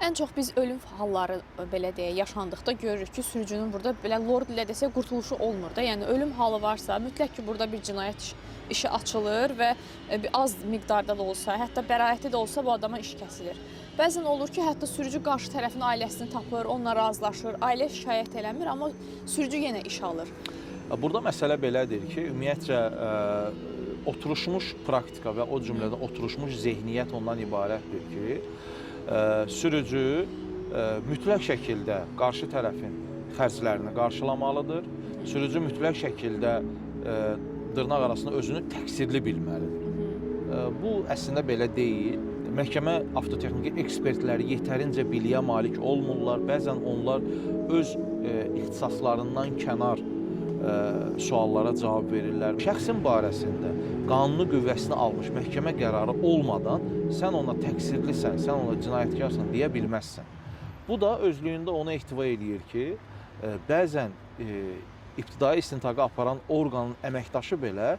Ən çox biz ölüm halları belə deyə yaşandıqda görürük ki, sürücünün burada belə lord ilə desək qurtuluşu olmur da. Yəni ölüm halı varsa, mütləq ki, burada bir cinayət işi açılır və az miqdarda da olsa, hətta bəraəti də olsa bu adama iş kəsilir. Bəzən olur ki, hətta sürücü qarşı tərəfin ailəsini tapır, onunla razılaşır, ailə şikayət eləmir, amma sürücü yenə iş alır. Burada məsələ belədir ki, ümumiyyətcə oturuşmuş praktika və o cümlədən oturuşmuş zehniyyət ondan ibarətdir ki, sürücü mütləq şəkildə qarşı tərəfin xərclərini qarşılamalıdır. Sürücü mütləq şəkildə dırnaq arasında özünü təqsirli bilməlidir. Bu əslində belə deyil. Məhkəmə avtotexniki ekspertləri yetərincə biliyə malik olmurlar. Bəzən onlar öz ixtisaslarından kənar suallara cavab verirlər. Şəxsin barəsində qanuni qüvvəsini almış məhkəmə qərarı olmadan sən ona təqsirlisən, sən ona cinayətkarsan deyə bilməzsən. Bu da özlüyündə onu ehtiva edir ki, bəzən ibtidai istintaqı aparan orqanın əməkdaşı belə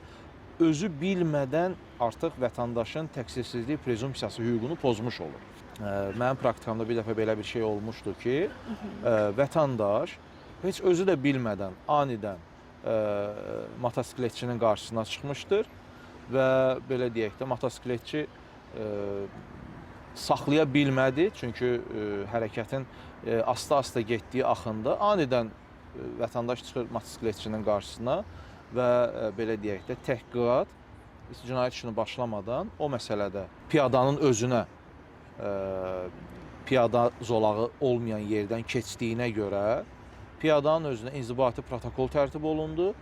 özü bilmədən artıq vətəndaşın təqsirsizlik prezumpsiyası hüququnu pozmuş olur. Mənim praktikamda bir dəfə belə bir şey olmuşdu ki, vətəndaş heç özü də bilmədən anidən motosikletçinin qarşısına çıxmışdır və belə deyək də motosikletçi saxlaya bilmədi, çünki hərəkətin asta-asta getdiyi axında anidən vətəndaş çıxır motosikletçinin qarşısına və belə deyək də təhqiqat cinayət işini başlamadan o məsələdə piyadanın özünə piyada zolağı olmayan yerdən keçdiyinə görə piyadanın özünə inzibati protokol tərtib olundu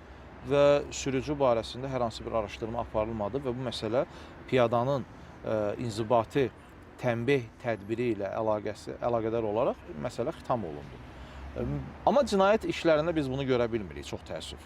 və sürücü barəsində hər hansı bir araşdırma aparılmadı və bu məsələ piyadanın inzibati tənbih tədbiri ilə əlaqədar olaraq məsələ xitam olundu. Amma cinayət işlərində biz bunu görə bilmirik, çox təəssüf.